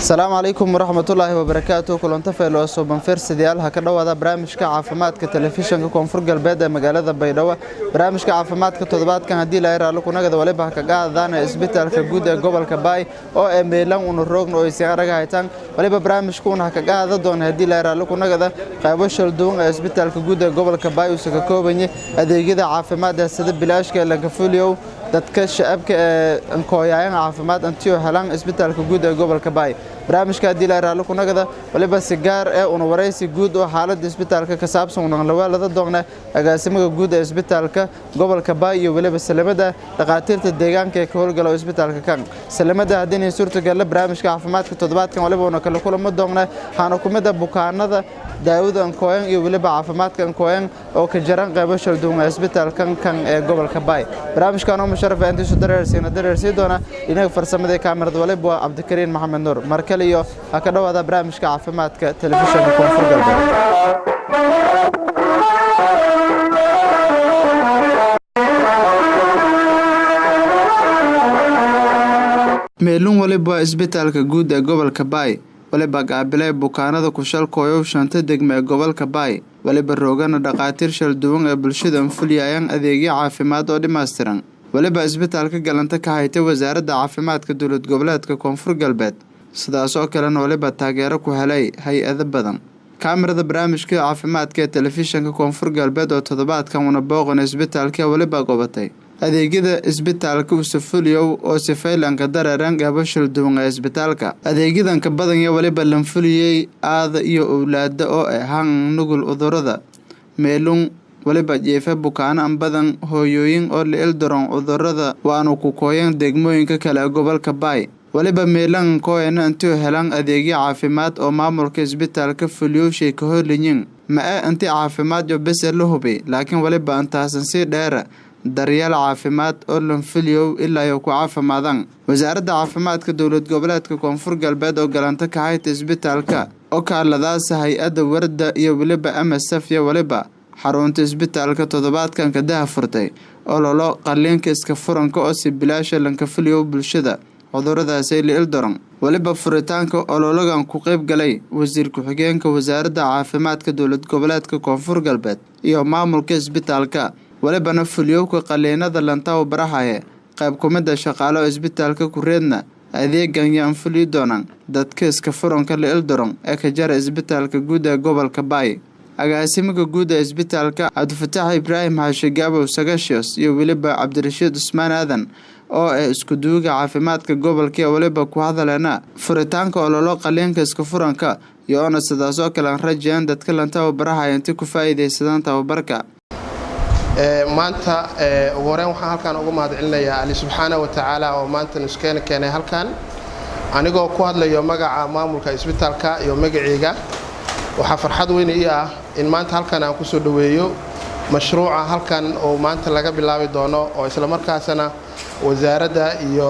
السلام عليكم ورحمة الله وبركاته. كلنا فيلو صوبان فيرس ديال هكذا وهذا برامج كعافمات كتلفزيون كونفور قلبيد مقالة بيدوة برامج كعافمات كتضبط كان هدي لا يرى لكم نجد ولا بحك قاعد ذانا إثبات الكجودة قبل كباي أو إميلان ونروج أو يسير رجعتان ولا برامج كون هكذا قاعد دون هدي لا يرى لكم نجد قابوش الدون إثبات الكجودة قبل كباي وسككو بني هذا كده عافمات السد بلاش كلا كفوليو dadka shacabka ankoyaan caafimaad antiyo helaan isbitaalka guud ee gobolka Baay barnaamijka diilay raalo kunagada waliba sigaar ee una wareysi guud oo xaaladda isbitaalka ka saabsan una lawaalada doogna agaasimaha guud ee isbitaalka gobolka Baay iyo waliba salamada dhaqaatiirta deegaanka ee ka howlgala isbitaalka kan salamada hadii suurtagal barnaamijka caafimaadka toddobaadkan waliba una kala kulamo doogna xana kumida bukaanada daawada ankoyaan iyo waliba caafimaadka ankoyaan oo ka jaran qaybo shaldun isbitaalkan kan ee gobolka Baay barnaamijkan شرف أنت شو درسي دونا إنك فرسمة ذي كاميرا دولي بوا عبد الكريم محمد نور مركليو هكذا هذا برامج كعافمات كتلفزيون يكون في قلبه ميلون ولي بوا إسبيتال كجود قبل كباي ولي بقى قابلي بوكانada ku shalkooyo shanta degme gobolka Baay wali baroogana dhaqaatiir shal duwan ee bulshada fuliyayaan adeegyo caafimaad oo dhameystiran waliba isbitaalka galanta ka haytay wasaaradda caafimaadka dowlad goboleedka koonfur galbeed sidaas oo kale waliba taageero ku helay hay'ado badan kaamirada barnaamijka caafimaadka ee telefishinka koonfur galbeed oo toddobaadkan una booqan isbitaalka waliba gobatay adeegyada isbitaalka usufuliyow oo sifaylanka dareeran gabashal duwan ee isbitaalka adeegyadan ka badan iyo waliba lanfuliyay aada iyo awlaada oo han nugul udurada meelun waliba jeefa bukaan aan badan hooyooyin oo leel daran cudurrada waanu ku kooyeen degmooyinka kale gobolka Baay waliba meelan kooyeen intuu helaan adeegyo caafimaad oo maamulka isbitaalka fuliyo shay ka horleeyeen ma intii caafimaad iyo bas la hubay laakiin waliba intaasan si dheer daryeel caafimaad oo lan fuliyo ilaa ay ku caafimaadaan wasaaradda caafimaadka dowlad goboleedka koonfur galbeed oo galanta ka haytay isbitaalka oo kaaladaas hay'adda warda iyo waliba MSF iyo waliba xarunta isbitaalka toddobaadkan ka daahfurtay oo loo qalliinka iska furanka oo si bilaash lanka fuliyo bulshada cudurradaas ay leel daran waliba furitaanka ololagan ku qayb galay wasiir ku-xigeenka wasaaradda caafimaadka dowlad goboleedka koonfur galbeed iyo maamulka isbitaalka walibana fuliyo ka qalliinada lanta oo barahaye qayb kumida shaqaale isbitaalka ku reedna adeegan yaan fuliyo doonaan dadka iska furanka leel daran ee ka jara isbitaalka guud ee gobolka Baay agaasimaha guud ee isbitaalka Abdulfataax Ibraahim Haashigabo Sagashiyos iyo waliba Cabdirashiid Usmaan Aadan oo isku duuga caafimaadka gobolka waliba ku hadalana furitaanka ololo qalliinka iska furanka iyo ona sidaas oo kale rajaan dadka lanta oo baraha inta ku faa'iideysadaan tababarka maanta ugu horeen waxaan halkaan ugu mahadcelinayaa Ali subhanahu wa ta'ala oo maanta nuskeen keenay halkaan anigoo ku hadlayo magaca maamulka isbitaalka iyo magaciiga waxa farxad weyn ah in maanta halkan aan ku soo dhaweeyo mashruuca halkan oo maanta laga bilaabi doono oo isla markaasna wasaaradda iyo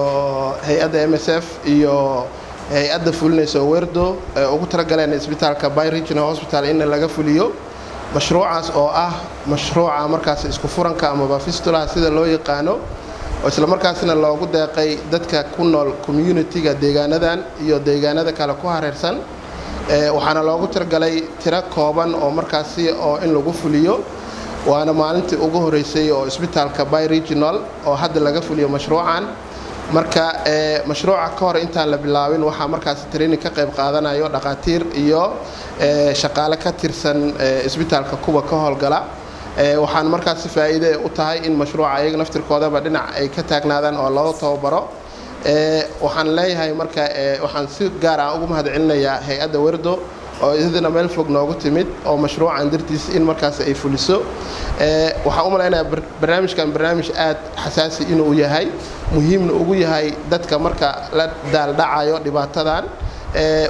hay'adda MSF iyo hay'adda fulinayso Werdo ugu talagaleen isbitaalka Baay Regional Hospital in laga fuliyo mashruucaas oo ah mashruuca markaas isku furanka ama fistula sida loo yaqaano oo isla markaasna loogu deeqay dadka ku nool community-ga deegaanadan iyo deegaanada kale ku hareersan waxaana loogu tirgalay tiro kooban oo markaasi oo in lagu fuliyo waana maalintii ugu horeysay oo isbitaalka Baay Regional oo hadda laga fuliyo mashruucan marka mashruuca ka hor intaan la bilaabin waxa markaasi training ka qayb qaadanayo dhaqaatiir iyo shaqaale ka tirsan isbitaalka kuwa ka howlgala waxaan markaasi faa'iido u tahay in mashruuca ayaga naftirkoodaba dhinac ay ka taagnaadaan oo loo tababaro waxaan leeyahay marka waxaan si gaar ah ugu mahadcelinayaa hay'adda Werdo oo idina meel fog noogu timid oo mashruucan dirtiis in markaas ay fuliso waxaan u maleynayaa barnaamijkan barnaamij aad xasaasi inuu yahay muhiimna ugu yahay dadka marka la daaldhacayo dhibaatadan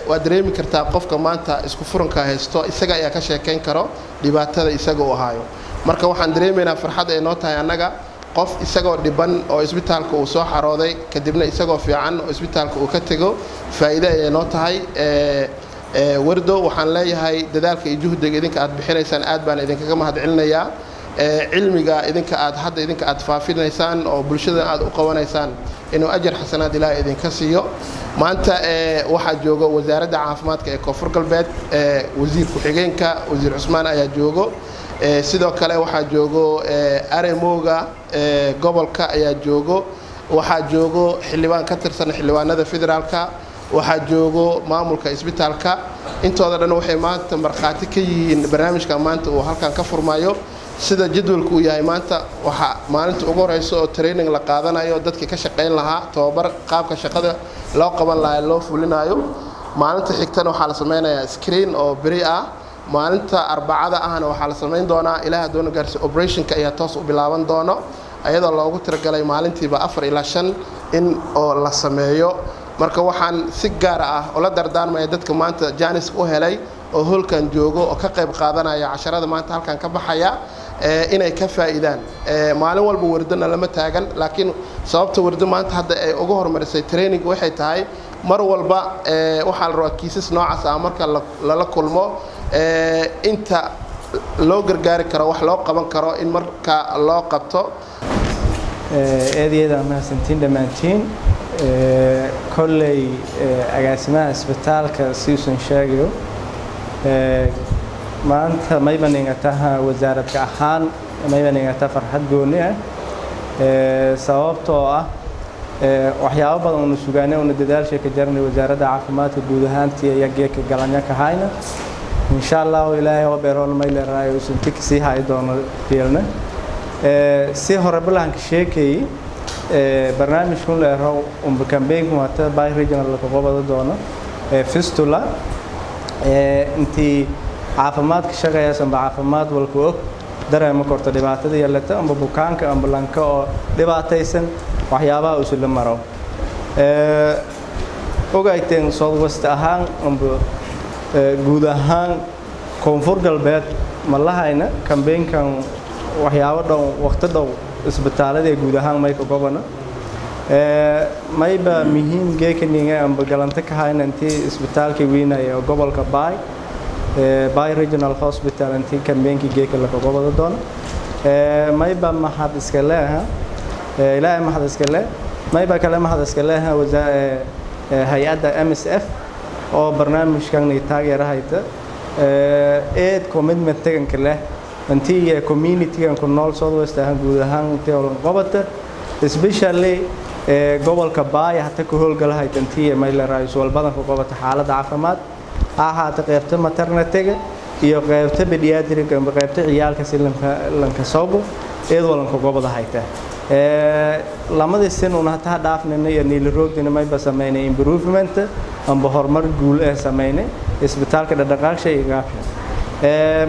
waa dareemi kartaa qofka maanta isku furanka haysto isaga ayaa ka sheekeyn karo dhibaatada isaga uu hayo marka waxaan dareemaynaa farxad ay noo tahay annaga qof isagoo dhiban oo isbitaalka uu soo xarooday kadibna isagoo fiican oo isbitaalka uu ka tago faa'iido ay noo tahay Werdo waxaan leeyahay dadaalka iyo juhdiga idinka aad bixinaysaan aad baan idinkaga mahadcelinayaa cilmiga idinka aad hadda idinka aad faafinaysaan oo bulshada aad u qabanaysaan inuu ajar xasanaad ilaahay idinka siiyo maanta waxaa joogo wasaaradda caafimaadka ee koonfur galbeed wasiir ku-xigeenka wasiir Cusmaan ayaa joogo sidoo kale waxaa joogo areemooga gobolka ayaa joogo waxaa joogo xildhibaan ka tirsan xildhibaanada federaalka waxaa joogo maamulka isbitaalka intooda dhan waxay maanta markhaati ka yihiin barnaamijka maanta uu halkan ka furmayo sida jadwalku uu yahay maanta waxa maalinta ugu horeyso oo training la qaadanayo dadkii ka shaqeyn lahaa tababar qaabka shaqada loo qaban lahaa loo fulinayo maalinta xigtana waxaa la sameynayaa screen oo beri ah maalinta arbacada ahna waxaa la sameyn doonaa ilaaha doona gaarsi operationka ayaa toos u bilaaban doono ayadoo loogu tiragalay maalintiiba 4 ilaa 5 in oo la sameeyo marka waxaan si gaar ah oo la dardaarmaya dadka maanta jaanis u helay oo holkan joogo oo ka qayb qaadanaya casharada maanta halkan ka baxaya inay ka faa'iidaan maalin walba wardana lama taagan laakiin sababta wardo maanta hadda ay ugu hormarisay training waxay tahay mar walba waxa la rabaa kiisas noocaas ah marka la kulmo inta loo gargaari karo wax loo qaban karo in marka loo qabto eedeeda ma santiin dhamaantiin kolley agaasimaha isbitaalka siisan sheegayo maanta maybaningataha wasaaradka ahaan maybaningata farxad gooni ah sababtoo ah waxyaabo badan oo sugaanay oo dadaalshay ka jarnay wasaaradda caafimaadka guud ahaantii iyo geeka galanya ka hayna insha Allah ilaahay oo beeroon mayl raayo sintik si hay doono fiilna si hore balaanka sheekay barnaamijkan la raaw campaign wata by regional la qabado doono fistula intii caafimaadka shaqeeysan caafimaad walku og dareemo korto dhibaatada yeelata amba bukaanka amba lanka oo dhibaataysan waxyaabaha usul la maro ogayteen Southwest ahaan amba guud ahaan koonfur galbeed ma lahayna campaignkan waxyaabo dhow waqti dhow isbitaalada guud ahaan may ka gobana mayba muhiim geekaniga amba galanta ka hayna intii isbitaalka weynaya gobolka Bay Regional Hospital intii campaignki geeka la gobada doono mayba mahad iska leeyahay ilaahay mahad iska leeyahay mayba kale mahad iska leeyahay hay'adda MSF oo barnaamijkan taageerahayta commitment taganka leh intii community-gan ku nool Southwest ahaan guud ahaan intii oo qabata especially gobolka Bay hata ku howlgalahay intii mayl raayis walbadan ku qabata xaaladda caafimaad ahaata qaybta maternity-ga iyo qaybta pediatric ama qaybta ciyaalka si lanka soobo eedolan ku gobada hayta lamadii sano hata dhaafnayna iyo niil roogdina may ba sameeyay improvement amba horumar guul ee sameeyay isbitaalka dhaqaaqshay igaafay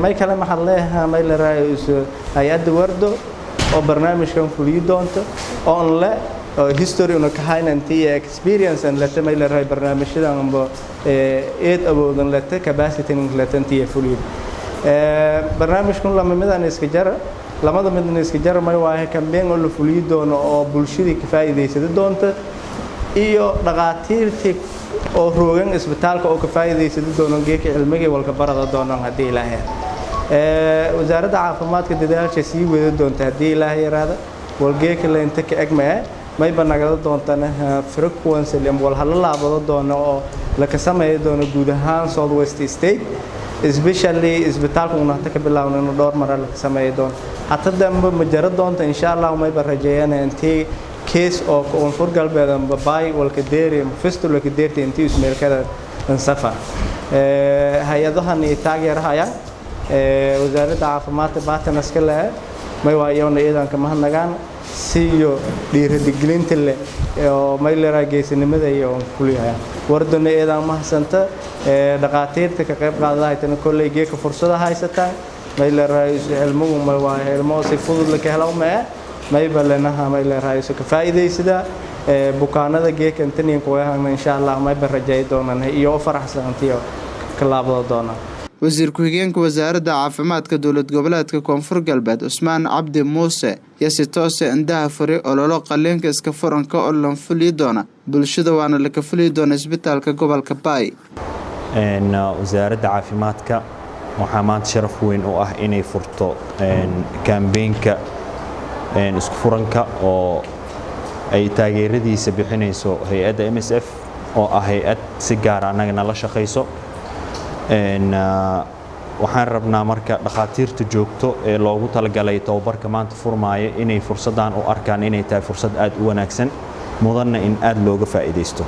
may kale maxad leeyahay may la raayo hay'adda wardo oo barnaamijkan fuliyo doonto on la history una ka haynantii experience and la tamay la raayo barnaamijyada amba awoodan la capacity la tantii fuliyo barnaamijkan lama midaan iska jara lamada midna iska jara may waahay campaign oo la fuliyo doono oo bulshada ka faa'iideysado doonto iyo dhaqaatiirtii oo roogan isbitaalka oo ka faa'iideysado doono geeka cilmiga walka barada doono hadii ilaahay wasaaradda caafimaadka dadaalka sii wada doonta hadii ilaahay yaraada walgeeka la inta ka egmay may banagada doontana frequency wal hal laabado doono oo la ka sameeyo doono guud ahaan Southwest State especially isbitaalka uu nahta ka bilaawno dhowr mar la ka sameeyo doono hatta dambe ma jara doonta insha Allah may barajeeyana intii case oo koonfur galbeed amba Bay walka deeri fistula ka deertay intii ismeelkada safar hay'adahan taageerahaya wasaaradda caafimaadka baatan iska leh may waayona iidan ka mahadnagaan siyo dhiirigelinta leh oo may la raageysanimada iyo kuliyaha wardana iidan mahsanta dhaqaatiirta ka qayb qaadaytana kolleeyga ka fursada haysata may la raayis cilmuhu ma waa ilmo si fudud la ka helo may balanaha may la raayis ka faa'iideysada bukaanada geeka intaan ku waahana insha Allah may barajeey doonaan iyo faraxsantiyo ka laabado doonaan wasiir ku-xigeenka wasaaradda caafimaadka dowlad goboleedka koonfur galbeed Cusmaan Cabdi Muuse yasi toose indaha fure ololo qaleenka iska furanka oo lan fuliyo doona bulshada waana la ka fuliyo doona isbitaalka gobolka Bay wasaaradda caafimaadka waxaa maanta sharaf weyn u ah inay furto campaign-ka isku furanka oo ay taageeradiisa bixinayso hay'adda MSF oo ah hay'ad si gaar ah anagana la shaqayso waxaan rabnaa marka dhaqaatiirta joogto ee loogu talagalay tababarka maanta furmaaya inay fursadan u arkaan inay tahay fursad aad u wanaagsan mudanna in aad looga faa'iideysto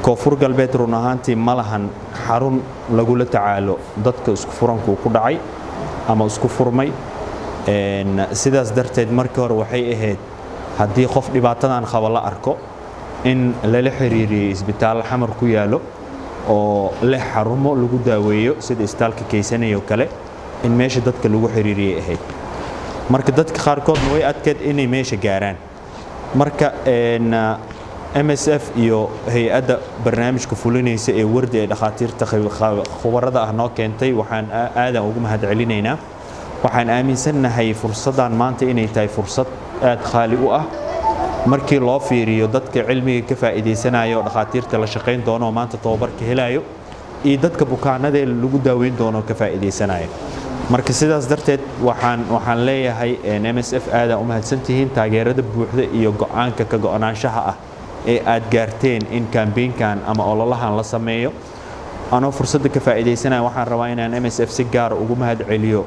koonfur galbeed run ahaantii ma lahan xarun lagula tacaalo dadka isku furanku ku dhacay ama isku furmay sidaas darteed markii hore waxay ahayd haddii qof dhibaatadan qaba la arko in lala xiriiriyo isbitaal xamar ku yaalo oo leh xarumo lagu daaweeyo sida isbitaalka Kaysanayo kale in meesha dadka lagu xiriiriyay ahayd marka dadka qaarkoodna way adkeed inay meesha gaaraan marka MSF iyo hay'adda barnaamijka fulinaysa ee wardi ee dhaqaatiirta khubarada ah noo keentay waxaan aad ugu mahadcelinaynaa waxaan aaminsanahay fursadan maanta inay tahay fursad aad qaali u ah markii loo fiiriyo dadka cilmiga ka faa'iideysanayo dhaqaatiirta la shaqeyn doono maanta tababarka helayo iyo dadka bukaanada lagu daaweyn doono ka faa'iideysanayo marka sidaas darteed waxaan leeyahay MSF aad u mahadsantihiin taageerada buuxda iyo go'aanka ka go'naanshaha ah ee aad gaarteen in campaign-kan ama ololahan la sameeyo anoo fursadda ka faa'iideysanaya waxaan rabaa inaan MSF si gaar ugu mahadceliyo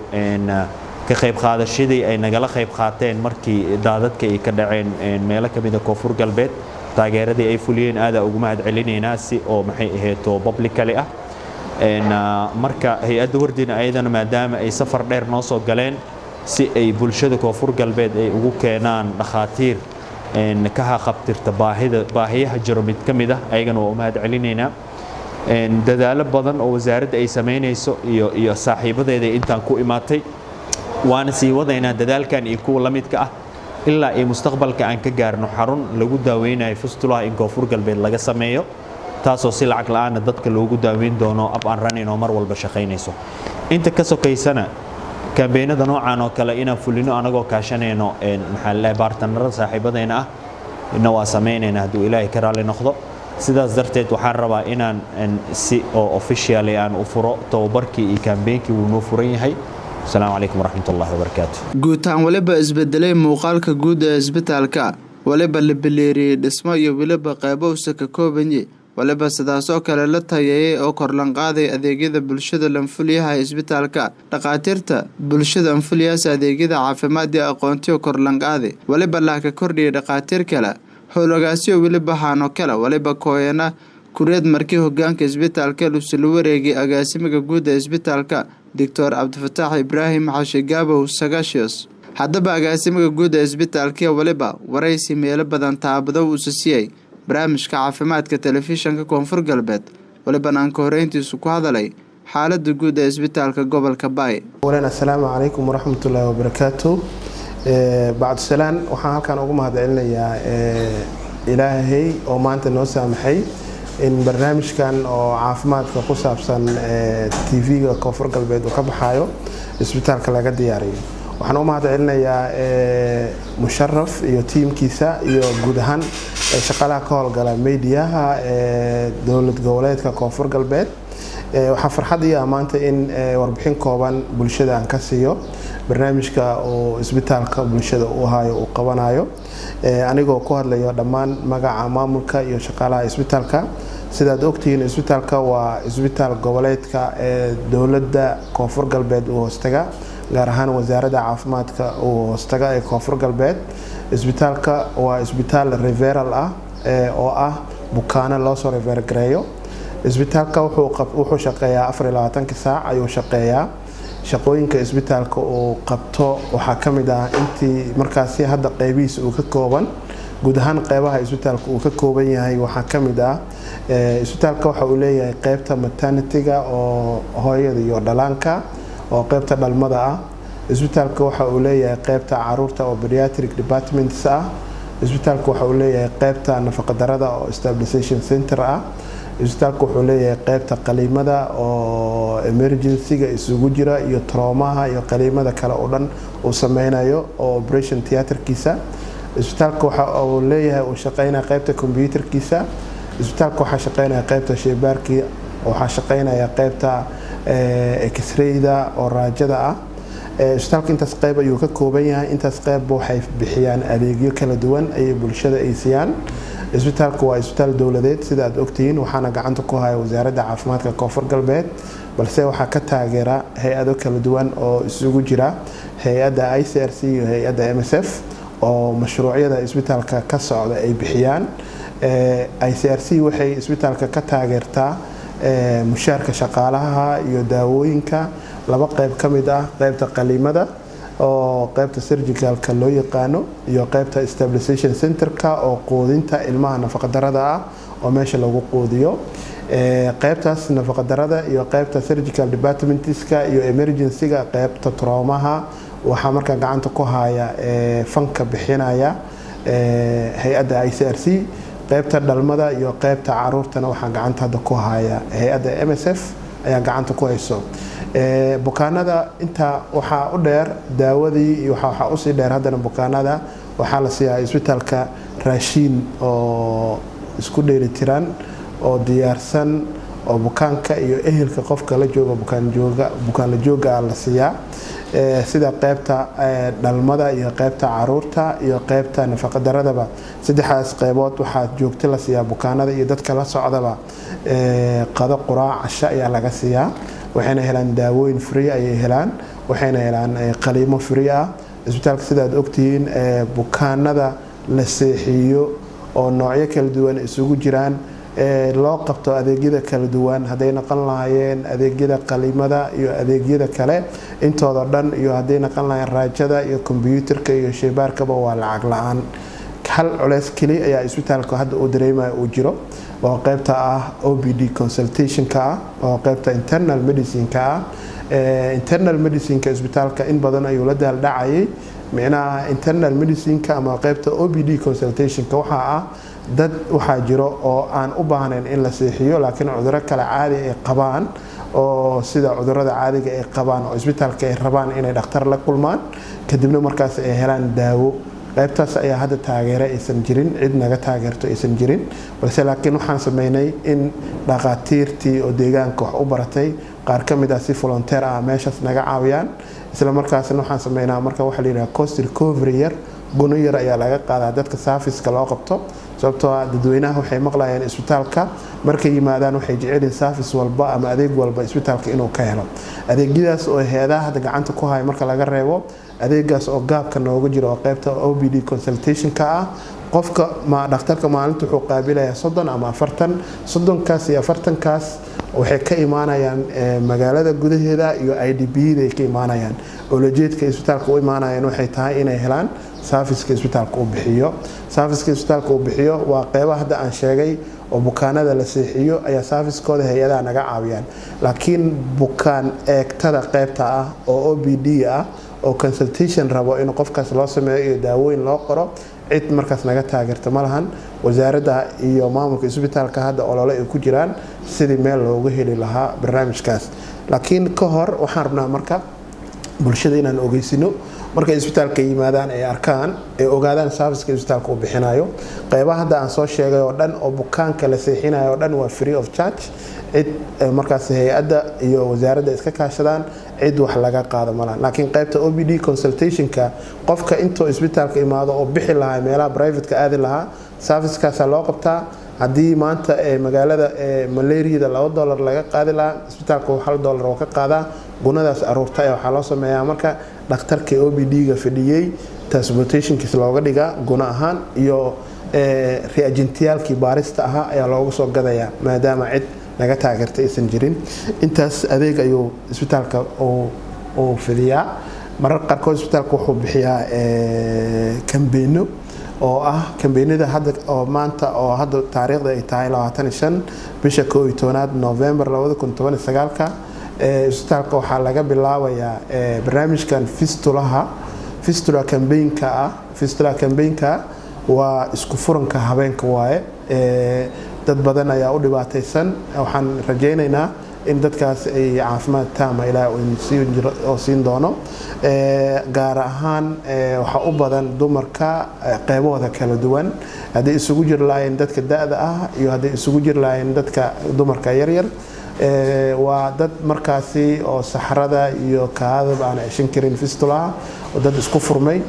ka qayb qaadashadii ay nagala qayb qaateen markii daadadka ay ka dhaceen meelo ka mid ah koonfur galbeed taageeradii ay fuliyeen aad ugu mahadcelinaynaa si oo maxay ahayd publicly ah marka hay'adda wardina ayadana maadaama ay safar dheer noo soo galeen si ay bulshada koonfur galbeed ay ugu keenaan dhaqaatiir ka haqabtirta baahiyaha jiro mid ka mid ah ayagana waa u mahadcelinaynaa dadaalo badan oo wasaaradda ay sameynayso iyo saaxiibadeeda intaan ku imaatay waana sii wadaynaa dadaalkan iyo kuwa la midka ah ilaa ay mustaqbalka aan ka gaarno xarun lagu daaweynayo fistulaha in koonfur galbeed laga sameeyo taasoo si lacag la'aan dadka loogu daaweyn doono up and running oo mar walba shaqeynayso inta ka sokaysana kambeynada noocan oo kale inaan fulino anagoo kaashanayno maxaa la bartanarada saaxiibadeena ah ina waa sameynayna hadduu ilaahay ka raali noqdo sidaas darteed waxaan rabaa inaan si oo officially aan u furo tababarkii iyo kambeenkii uu noo furan yahay السلام عليكم ورحمة الله وبركاته. guutaan waliba isbedelay muuqaalka guud ee isbitaalka waliba la bileeriyay dhismo iyo waliba qaybo ka koobanyi waliba sidaas oo kale la tayeeyay oo kor lan qaaday adeegyada bulshada lanfuliyaha isbitaalka dhaqaatiirta bulshada anfuliyaha adeegyada caafimaad ee aqoontiyo kor lan qaaday waliba la ka kordhiyay dhaqaatiir kale howlagaasyo waliba haano kale waliba kooyana kureed markii hogaanka isbitaalka lu wareegay agaasimiga guud ee isbitaalka Dr. Abdulfataax Ibrahim Xashigaabow Sagashiyos haddaba agaasimiga guud ee isbitaalka waliba waraysi meelo badan taabado uu siiyay barnaamijka caafimaadka telefishanka koonfur galbeed waliba aan ka horeyntiisu ku hadalay xaaladda guud ee isbitaalka gobolka Baay. Assalaamu calaykum waraxmatullaahi wabarakaatuh. Bacd salaan waxaan halkan ugu mahadcelinayaa Ilaahay oo maanta noo saamaxay in barnaamijkan oo caafimaadka ku saabsan TV-ga koonfur galbeed uu ka baxayo isbitaalka laga diyaariyo waxaan u mahadcelinayaa musharraf iyo tiimkiisa iyo guud ahaan shaqaalaha ka howlgala meediyaha dowlad goboleedka koonfur galbeed waxaa farxad iyo maanta in warbixin kooban bulshada aan ka siiyo barnaamijka oo isbitaalka bulshada uu hayo uu qabanayo anigoo ku hadlayo dhammaan magaca maamulka iyo shaqaalaha isbitaalka sidaad ogtihiin isbitaalka waa isbitaal goboleedka ee dowladda koonfur galbeed uu hoostaga gaar ahaan wasaaradda caafimaadka uu hoostaga ee koonfur galbeed isbitaalka waa isbitaal referral ah oo ah bukaano loo soo refer gareeyo isbitaalka wuxuu shaqeeyaa 24 saac ayuu shaqeeyaa shaqooyinka isbitaalka uu qabto waxaa ka mid ah intii markaasi hadda qaybihiisa uu ka kooban guud ahaan qaybaha isbitaalka uu ka kooban yahay waxaa ka mid ah isbitaalka waxa uu leeyahay qaybta maternity-ga oo hooyada iyo dhalaanka oo qaybta dhalmada ah isbitaalka waxa uu leeyahay qaybta caruurta oo pediatric departments ah isbitaalka waxa uu leeyahay qaybta nafaqadarada oo stabilization center ah isbitaalka wuxuu leeyahay qaybta qaliimada oo emergency-ga isugu jira iyo traumaha iyo qaliimada kale oo dhan uu sameynayo oo operation theater-kiisa isbitaalka waxa uu leeyahay uu shaqeynaa qaybta computer-kiisa isbitaalka waxa shaqeynaa qaybta shaybaarkii waxa shaqeynaa qaybta x-ray-da oo raajada ah isbitaalka intaas qayb ayuu ka kooban yahay intaas qayb waxay bixiyaan adeegyo kala duwan ay bulshada ay siiyaan isbitaalku waa isbitaal dawladeed sida aad ogtihiin waxaana gacanta ku haya wasaaradda caafimaadka koonfur galbeed balse waxaa ka taageera hay-ado kala duwan oo isugu jira hay-adda ICRC iyo hay-adda MSF oo mashruucyada isbitaalka ka socda ay bixiyaan ICRC waxay isbitaalka ka taageertaa mushaarka shaqaalaha iyo daawooyinka laba qayb ka mid ah qaybta qaliimada oo qaybta surgicalka loo yaqaano iyo qaybta stabilization centerka oo quudinta ilmaha nafaqadarrada ah oo meesha lagu quudiyo qaybtaas nafaqadarrada iyo qaybta surgical departmentska iyo emergency-ga qaybta traumaha waxaa markaa gacanta ku haya fanka bixinaya hay-adda ICRC qaybta dhalmada iyo qaybta caruurtana waxaa gacanta hadda ku haya hay-adda MSF ayaa gacanta ku hayso bukaanada inta waxaa u dheer daawadii iyo waxaa usii dheer haddana bukaanada waxaa la siiyaa isbitaalka raashiin oo isku dheelitiran oo diyaarsan oo bukaanka iyo ehelka qofka la jooga bukaan la jooga la siiyaa sida qaybta dhalmada iyo qaybta caruurta iyo qaybta nafaqadaradaba saddexdaas qaybood waxaa joogto la siiyaa bukaanada iyo dadka la socdaba qado quraac casho ayaa laga siiyaa waxayna helaan daawooyin free ayay helaan waxayna helaan qaliimo free ah isbitaalka sidaad ogtihiin bukaanada la seexiyo oo noocyo kala duwan isugu jiraan loo qabto adeegyada kala duwan haday noqon lahaayeen adeegyada qaliimada iyo adeegyada kale intooda dhan iyo haday noqon lahaayeen raajada iyo kombiyuutarka iyo shaybaarkaba waa lacag la-aan hal culeys keli ayaa isbitaalka hadda uu dareemayo uu jiro oo qaybta ah OPD consultation-ka ah oo qaybta internal medicine-ka ah internal medicine-ka isbitaalka in badan ayuu la daaldhacayay micnaha internal medicine-ka ama qaybta OPD consultation-ka waxaa ah dad waxaa jiro oo aan u baahnayn in la seexiyo laakiin cudurro kale caadi ay qabaan oo sida cudurrada caadiga ay qabaan oo isbitaalka ay rabaan inay dhakhtar la kulmaan kadibna markaas ay helaan daawo qaybtaas ayaa hadda taageero aysan jirin cid naga taageerto aysan jirin balse laakiin waxaan sameynay in dhaqaatiirtii oo deegaanka wax u baratay qaar ka mid ah si volunteer ah meeshaas naga caawiyaan isla markaasna waxaan sameynaa marka waxa la yiraahdaa cost recovery yar guno yar ayaa laga qaadaa dadka saafiska loo qabto sababtoo ah dadweynaha waxay maqlayaan isbitaalka markay yimaadaan waxay jecelin saafis walba ama adeeg walba isbitaalka inuu ka helo adeegyadaas oo hay'adaha hadda gacanta ku haya marka laga reebo adeegaas oo gaabka nooga jiro oo qaybta OPD consultation-ka ah qofka dhakhtarka maalinta wuxuu qaabilayaa 30 ama 40 30kaas iyo 40kaas waxay ka imaanayaan magaalada gudaheeda iyo IDP-da ay ka imaanayaan olojeedka isbitaalka u imaanayaan waxay tahay inay helaan saafiska isbitaalka uu bixiyo saafiska isbitaalka uu bixiyo waa qaybaha hadda aan sheegay oo bukaanada la seexiyo ayaa saafiskooda hay'adaha naga caawiyaan laakiin bukaan eegtada qaybta ah oo OPD ah oo consultation rabo in qofkaas loo sameeyo iyo daawooyin loo qoro cid markaas naga taageerto ma lahan wasaaradda iyo maamulka isbitaalka hadda olole ay ku jiraan sidii meel looga heli lahaa barnaamijkaas laakiin ka hor waxaan rabnaa marka bulshada inaan ogeysino markay isbitaalka yimaadaan ay arkaan ay ogaadaan serviceka isbitaalka uu bixinayo qaybaha hadda aan soo sheegay oo dhan oo bukaanka la seexinayo oo dhan waa free of charge cid markaas hay'adda iyo wasaaradda iska kaashadaan cid wax laga qaado malaha laakiin qaybta OPD consultation-ka qofka intuu isbitaalka imaado oo bixi lahaa meelaha private-ka aadi lahaa servicekaas loo qabtaa haddii maanta magaalada malaariyada $2 laga qaadi lahaa isbitaalka $1 oo ka qaadaa gunadaas aruurta ee waxaa loo sameeyaa marka dhakhtarka OPD-ga fadhiyay transportation-kiisa looga dhigaa guna ahaan iyo reagentiyaalkii baarista ahaa ayaa loogu soo gadayaa maadaama cid naga taageerta aysan jirin intaas adeeg ayuu isbitaalka uu fidiyaa marar qaarkood isbitaalka wuxuu bixiyaa kambeeno oo ah kambeynada hadda oo maanta oo hadda taariikhda ay tahay 25 bisha 11 November 2019 isbitaalka waxaa laga bilaabayaa barnaamijkan fistula campaign-ka waa isku furanka habeenka waaye dad badan ayaa u dhibaataysan waxaan rajaynaynaa in dadkaas ay caafimaad taama ilaa oo siin doono gaar ahaan waxa u badan dumarka qaybahooda kala duwan haddii isugu jir lahayn dadka da'da ah iyo haddii isugu jir lahayn dadka dumarka yaryar waa dad markaasi oo saxrada iyo kaadaba aan ceshan karin fistulaha oo dad isku furmay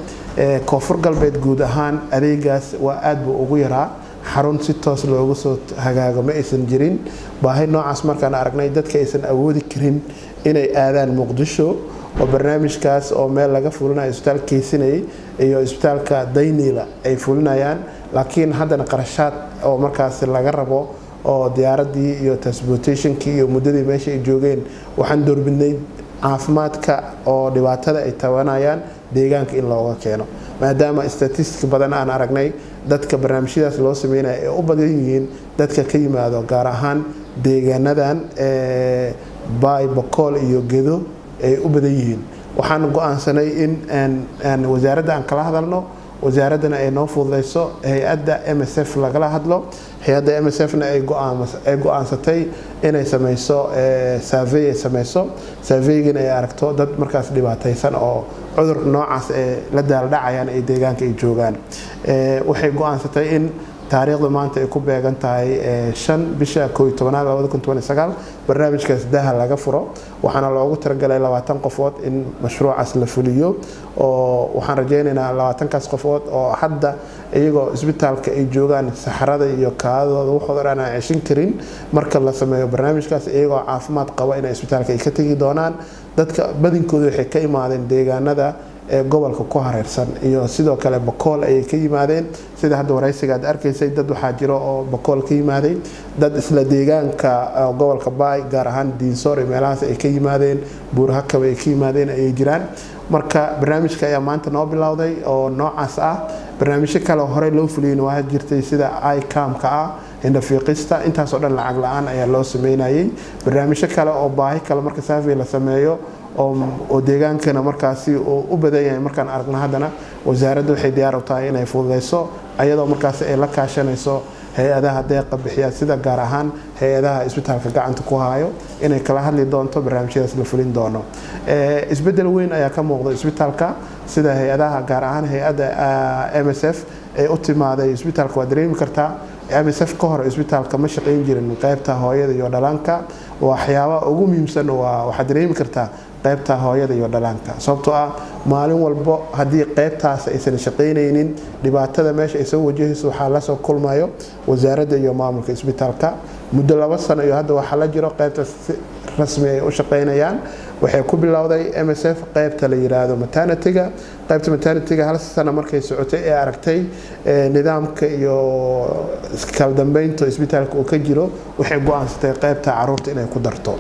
koonfur galbeed guud ahaan adeegaas waa aad buu ugu yaraa xarun si toos loogu soo hagaago ma aysan jirin baahi noocaas markaan aragnay dadka aysan awoodi karin inay aadaan muqdisho oo barnaamijkaas oo meel laga fulinayo isbitaal Keysinay iyo isbitaalka Daynila ay fulinayaan laakiin haddana qarashaad oo markaas laga rabo oo diyaaradii iyo transportationkii iyo muddadii meesha ay joogeen waxaan doorbidnay caafimaadka oo dhibaatada ay tabanayaan deegaanka in looga keeno maadaama statistics badan aan aragnay dadka barnaamijyadaas loo sameeyay ay u badan yihiin dadka ka yimaado gaar ahaan deegaanadan Baay Boqol iyo Gedo ay u badan yihiin waxaan go'aansanay in wasaaradda aan kala hadalno wasaaradana ay noo fududeyso hay'adda MSF lagala hadlo hay'adda MSF-na ay go'aansatay inay sameyso survey ay sameyso survey-gana ay aragto dad markaas dhibaataysan oo cudur noocaas la daaldhacayaan ay deegaanka ay joogaan waxay go'aansatay in taariikhda maanta ay ku beegan tahay 5 bisha 11 2019 barnaamijkaas daha laga furo waxaana loogu talagalay 20 qofood in mashruucaas la fuliyo oo waxaan rajaynaynaa 20 kaas qofood oo hadda iyagoo isbitaalka ay joogaan saxarada iyo kaadooda waxooda dhan aan ceshin karin marka la sameeyo barnaamijkaas iyagoo caafimaad qaba in isbitaalka ay ka tagi doonaan dadka badinkooda waxay ka imaadeen deegaanada gobolka ku hareersan iyo sidoo kale Boqol ay ka yimaadeen sida hadda waraysiga aad arkaysay dad waxa jiro oo Boqol ka yimaaday dad isla deegaanka gobolka Baay gaar ahaan Diinsor meelahaas ay ka yimaadeen Buurhakaba ay ka yimaadeen ay jiraan marka barnaamijka ayaa maanta noo bilowday oo noocaas ah barnaamijyo kale hore loo fuliyay waa jirtay sida ICAM-ka ah inda fiiqista intaas oo dhan lacag la'aan ayaa loo sameeyay barnaamijyo kale oo baahi kale marka survey la sameeyo oo deegaankana markaasi u badan yahay markaan aragna haddana wasaaraddu waxay diyaar u tahay inay fududeyso ayadoo markaas ay la kaashanayso hay'adaha deeqa bixiya sida gaar ahaan hay'adaha isbitaalka gacanta ku haayo inay kala hadli doonto barnaamijyadaas la fulin doono isbedel weyn ayaa ka muuqda isbitaalka sida hay'adaha gaar ahaan hay'adda MSF ay u timaaday isbitaalka waa dareemi kartaa MSF ka hor isbitaalka ma shaqeyn jirin qaybta hooyada iyo dhallaanka waxyaabo ugu muhiimsan waxa dareemi kartaa qaybta hooyada iyo dhallaanka sababtoo ah maalin walba hadii qaybtaas aysan shaqeynaynin dhibaatada meesha ay soo wajahayso waxa la soo kulmayo wasaaradda iyo maamulka isbitaalka muddo 2 sano iyo hadda waxa la jiro qaybta rasmi ay u shaqeynayaan waxay ku bilowday MSF qaybta la yiraahdo maternity-ga qaybta maternity-ga hal sano markay socotay ee aragtay nidaamka iyo kala dambeynta isbitaalka oo ka jiro waxay go'aansatay qaybta caruurta inay ku darto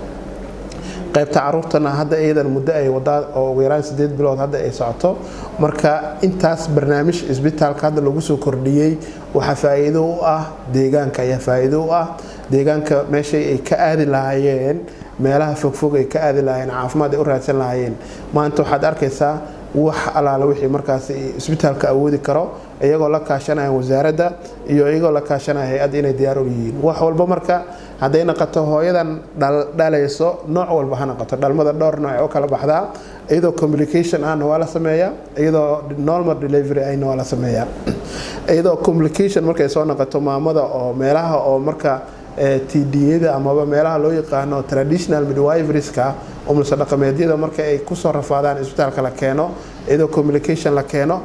qaybta caruurtana hadda iyadan muddo ay wada oo weeraan 8 bilood hadda ay socoto marka intaas barnaamij isbitaalka hadda lagu soo kordhiyay waxa faa'iido u ah deegaanka ayaa faa'iido u ah deegaanka meesha ay ka aadi lahaayeen meelaha fogfog ay ka aadi lahaayeen caafimaad ay u raadsan lahaayeen maanta waxaad arkaysaa wax alaala wixii markaas isbitaalka awoodi karo iyagoo la kaashanaya wasaaradda iyo iyagoo la kaashanaya hay'adda inay diyaar u yihiin wax walba marka haday noqoto hooyadan dhalayso nooc walba ha noqoto dhalmada dhowr nooc oo kala baxda iyadoo communication aan waa la sameeyaa iyadoo normal delivery ayna waa la sameeyaa iyadoo communication markay soo noqoto maamada oo meelaha oo marka TDA-da ama meelaha loo yaqaano traditional midwiferieska oo mulsa dhaqameedyada marka ay ku soo rafaadaan isbitaalka la keeno iyadoo communication la keeno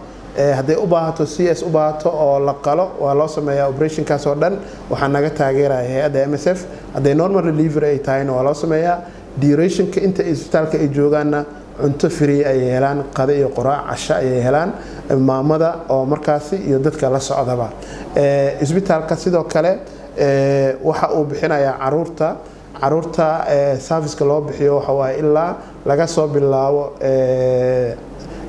haday u baahato CS u baahato oo la qalo waa loo sameeyaa operation kaas oo dhan waxa naga taageeraya hay'adda MSF haday normal delivery ay tahayna waa loo sameeyaa duration-ka inta isbitaalka ay joogaanna cunto free ay helaan qada iyo quraac casho ay helaan maamada oo markaasi iyo dadka la socdaba isbitaalka sidoo kale waxa uu bixinayaa caruurta service-ka loo bixiyo waxa waa ilaa laga soo bilaabo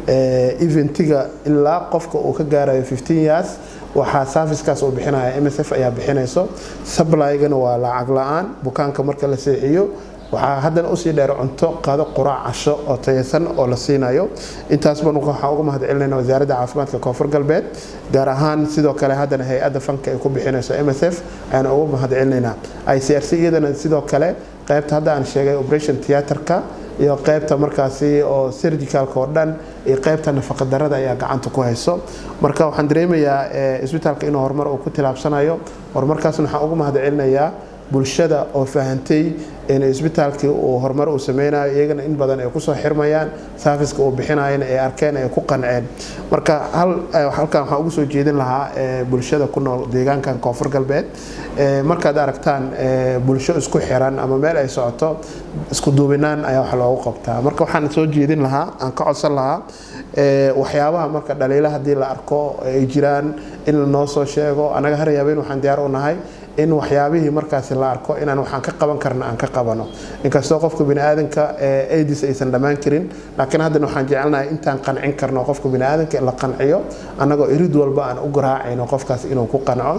eventiga ilaa qofka uu ka gaarayo 15 years waxa service-kaas uu bixinaya MSF ayaa bixinayso supply-gana waa lacag la'aan bukaanka marka la seexiyo waxa haddana u sii dheer cunto qado quraac casho oo taysan oo la siinayo intaas baan waxa uga mahadcelinaynaa wasaaradda caafimaadka koonfur galbeed gaar ahaan sidoo kale haddana hay'adda fanka ay ku bixinayso MSF ayaan uga mahadcelinaynaa ICRC iyadana sidoo kale qaybta hadda aan sheegay operation theater-ka iyo qaybta markaasi oo surgical-ka oo dhan iyo qaybta nafaqo darada ayaa gacanta ku hayso marka waxaan dareemayaa isbitaalka inuu horumar uu ku tilaabsanayo horumarkaasna waxaan uga mahadcelinayaa bulshada oo fahantay in isbitaalkii uu horumar uu sameynayo iyagana in badan ay ku soo xirmayaan service-ka uu bixinayna ay arkeen ay ku qanceen marka halkan waxaan ugu soo jeedin lahaa bulshada ku nool deegaankan Koonfur Galbeed markaad aragtaan bulsho isku xiran ama meel ay socoto isku duubinaan ayaa wax loogu qabtaa marka waxaan soo jeedin lahaa aan ka codsan lahaa waxyaabaha marka dhaliilaha hadii la arko ay jiraan in la noo soo sheego anaga har yaabeen waxaan diyaar u nahay in waxyaabihii markaas la arko inaan waxaan ka qaban karna aan ka qabano inkastoo qofka bini'aadanka AIDS aysan dhamaan karin laakiin haddana waxaan jecelnahay intaan qancin karno qofka bini'aadanka la qanciyo anagoo irid walba aan u garaacayno qofkaas inuu ku qanco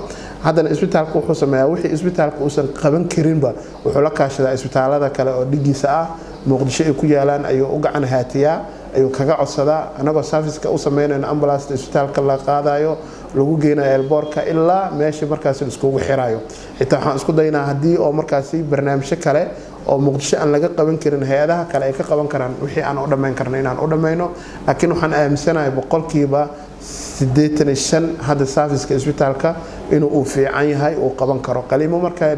haddana isbitaalku wuxuu sameeyaa wixii isbitaalku uusan qaban karinba wuxuu la kaashadaa isbitaalada kale oo dhigiisa ah Muqdisho ay ku yaalaan ayuu u gacan haatiyaa ayuu kaga codsadaa anagoo service-ka u sameynayno ambulance isbitaalka la qaadayo lagu geenayo elboorka ilaa meeshii markaas la iskugu xirayo xitaa waxaan isku daynaa haddii oo markaasi barnaamijyo kale oo Muqdisho aan laga qaban karin hay'adaha kale ay ka qaban karaan wixii aan u dhameyn karno inaan u dhameeyno laakiin waxaan aaminsanahay boqolkiiba 85 hadda service-ka isbitaalka inuu u fiican yahay oo qaban karo qalimo marka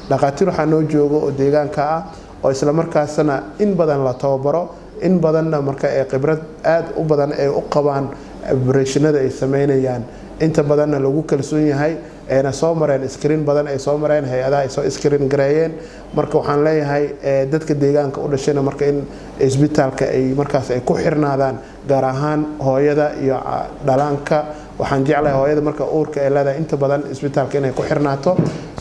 dhaqaatiir waxaa noo joogo oo deegaanka ah oo isla markaasna in badan la tababaro in badanna marka ay khibrad aad u badan ay u qabaan operationada ay sameynayaan inta badanna lagu kalsoon yahay ayna soo mareen screen badan ay soo mareen hay'adaha ay soo screen gareeyeen marka waxaan leeyahay dadka deegaanka u dhashayna marka in isbitaalka ay markaas ay ku xirnaadaan gaar ahaan hooyada iyo dhalaanka waxaan jeclahay hooyada marka uurka ay leedahay inta badan isbitaalka inay ku xirnaato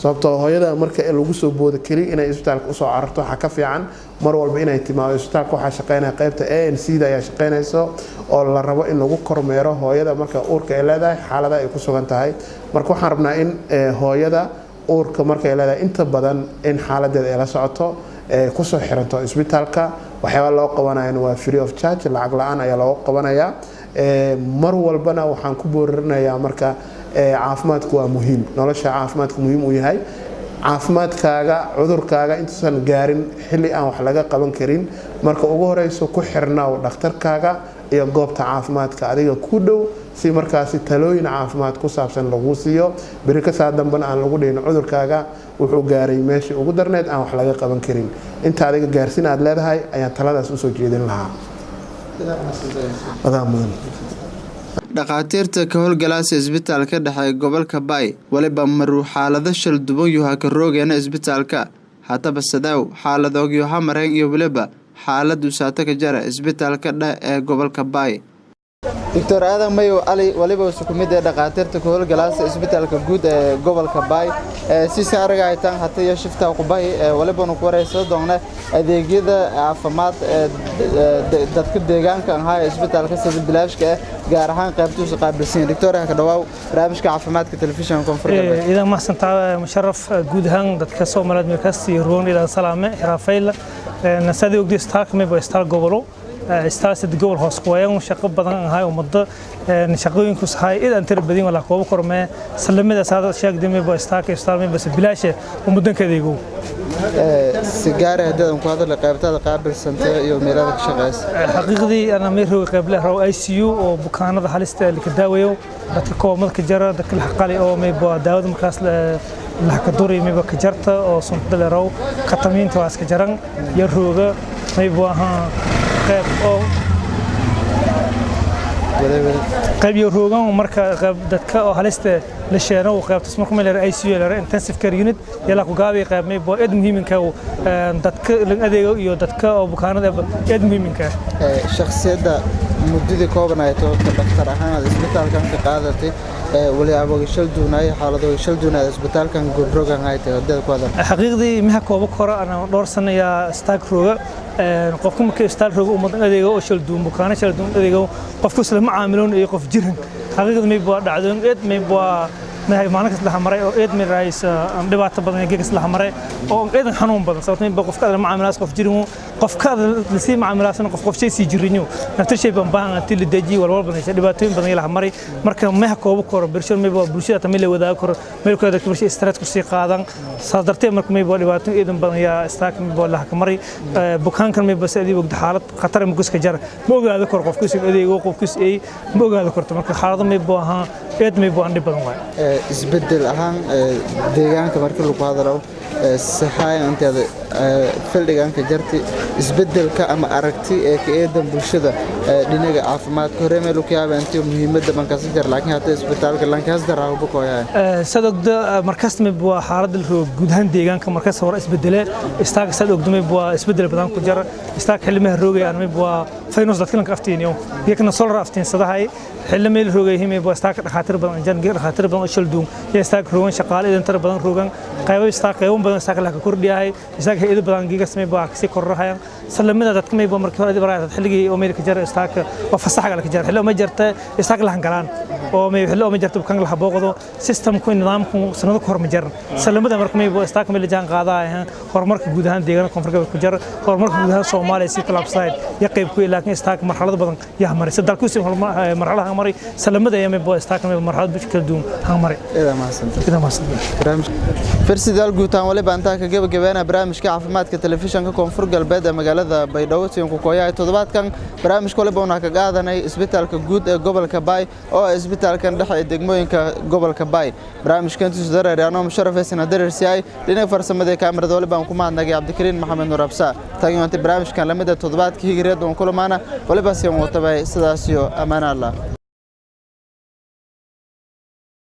sababtoo hooyada marka lagu soo boodo kali inay isbitaalka u soo cararto waxa ka fiican mar walba inay timaado isbitaalka waxa shaqeynaya qaybta ANC-da ayaa shaqeynayso oo la rabo in lagu kormeero hooyada marka uurka ay leedahay xaaladda ay ku sugan tahay marka waxaan rabnaa in hooyada uurka marka ay leedahay inta badan in xaaladeeda ay la socoto ku soo xiranto isbitaalka waxyaabo loo qabanayo waa free of charge lacag la'aan ayaa loo qabanayaa mar walbana waxaan ku boorinayaa marka caafimaadku waa muhiim nolosha caafimaadku muhiim u yahay caafimaadkaaga cudurkaaga intuusan gaarin xilli aan wax laga qaban karin marka ugu horeyso ku xirnaaw dhakhtarkaaga iyo goobta caafimaadka adiga ku dhow si markaasi talooyin caafimaad ku saabsan lagu siiyo bari ka saa dambana aan lagu dhihin cudurkaaga wuxuu gaaray meeshii ugu darneed aan wax laga qaban karin inta adiga gaarsin aad leedahay ayaan taladaas u soo jeedin lahaa dhaqaatiirta ka howlgalaasa isbitaalka dhexe gobolka Bay waliba maru xaalado shil duwan yahay ka roogayna isbitaalka hataba sadaaw xaaladoogiyo hamareen iyo waliba xaaladu saata ka jara isbitaalka dhexe ee gobolka Bay Dr. Adam Mayo Ali waliba sukumida dhaqaatiirta ka howlgalaasa isbitaalka guud ee gobolka Bay si saaraga ay tan hata iyo shifta ku Bay waliba ku wareyso doona adeegyada caafimaad dadka deegaanka ah isbitaalka sida bilaashka gaar ahaan qaybtiisa qaabilsan Dr. ka dhawaaw barnaamijka caafimaadka telefishan Koonfur Galbeed ida ma santaa musharraf guud ahaan dadka Soomaaliyeed markaas roon ila salaame Rafael nasadi ogdi staak me bo staak gobolo استاسد جول هاسكوين وشقة بدن هاي ومدة نشقين كوس هاي إذا أنت بدين ولا كوب كرمة سلمة هذا الشيء قديم بستاك استالمي بس بلاشه ومدن كذا يقول سيجارة هذا مقابل لقابته قابل سنة يوم ميلادك شغاس حقيقي أنا ميرو قبله رو ICU وبكان هذا حالست اللي كداويه بتكون ملك جرا ده كل حقالي أو ميبوا داود مكاس لحكدوري ميبوا كجرته أو صنط لرو كتامين تواس كجران يروجا ميبوا ها قيب يروجان ومركا قيب دتكا أو هالست للشينا وقيب تسمعكم إلى ICU إلى intensive care unit يلا كوجابي قيب ما يبغى إد مهم كاو دتكا لأديو يو دتكا أو بكانة إد مهم كا شخصية ده مدة كوبنا يتو كدكتور أهان الإسبيتال كان كقاعدتي ولا أبغى يشيل دوناي حالته يشيل دوناي الإسبيتال كان جودروجان هاي تهدد كذا حقيقي مها كوب كورا أنا دور سنة يا ستاك روجا قفكم كيستال روجا ومدن أديو شيل دون بكانة شيل دون أديو قفكم سلم عاملون يقف جرهم حقيقي ما يبغى دعدون إد ما يبغى ما هي معناك سلاح مري أو إد من رئيس دبعت بدن يجيك سلاح مري أو إد حنون بدن صوتين بقف كذا مع عملاس قف جرهم قف كذا لسي مع عملاس أنا قف شيء سيجرينيو نفس الشيء بنبان تيل الدجي والوال بدن يشد دبعتين بدن يلح مري مركب ما هكوا بكرة برشلون ما يبغى برشلونة تميل وذا كرة ميلك هذا كل شيء استرات كرسي قادن صدرتين مركب ما يبغى دبعتين إد بدن يا استاك ما يبغى لح مري بكان كان ما يبغى سأدي وقت حالة خطر مقص كجر موجود هذا كرة قف كيس أدي وقف كيس أي موجود هذا كرة مركب حالة ما يبغى ها إد ما يبغى عندي بدن واي isbedel ahaan deegaanka markii lagu hadalo saxayn anteeda fildiganka jarti isbedelka ama aragti ee ka eedan bulshada dhinaca caafimaadka hore meel ku yaabantii muhiimadda bankaas jar laakiin hadda isbitaalka Lancaster ah ugu kooyay sadogda markaas ma buu xaalad guud ahaan deegaanka markaas hore isbedele istaag sadogdumay buu isbedel badan ku jira istaag xillimaha roogay aan ma buu finance dadka aftiiniyo iyagana solar aftiin sadahay xillimaha roogay himay buu istaag dhakhaatiir badan jangeer dhakhaatiir badan shil duum iyo istaag roogan shaqaale inta badan roogan qaybo istaag qaybo badan istaag la ka kordhiyahay istaag hay'ad badan giga samay buu si korrahayan salamada dadka may buu markii hore dibaraad xilligii oo Amerika jara istaag oo fasaxa la ka jara xillo ma jirta istaag la hangalaan oo may xillo ma jirta kan la habooqdo systemku nidaamku sanado ka hor ma jiran salamada markii may buu istaag meel jaan qaadahay horumarka guud ahaan deegaanka koonfurka ku jira horumarka guud ahaan Soomaaliya si talabsayd ya qayb ku laakiin istaag marxalad badan ya maray sadalku si marxaladaha maray salamada ay may buu istaag marxalad bishkil duum ha maray ida ma sanad فرسيدال guutaan wali baanta ka gabagabeena barnaamijka caafimaadka telefishanka koonfur galbeed ee magaalada Baydhabo tiin ku kooyay toddobaadkan barnaamijka wali boona ka qaadanay isbitaalka guud ee gobolka Bay oo isbitaalkan dhexe degmooyinka gobolka Bay barnaamijkan tuu dareerano musharrafaysan dareersiyay dhinaca farsamada kaamirada wali baan ku mahadnaqay Cabdikariin Maxamed Nuur Absa taageeranta barnaamijkan lamida toddobaadkii higireed oo kulamaana wali baasiyan wata bay sidaas iyo amaana Allah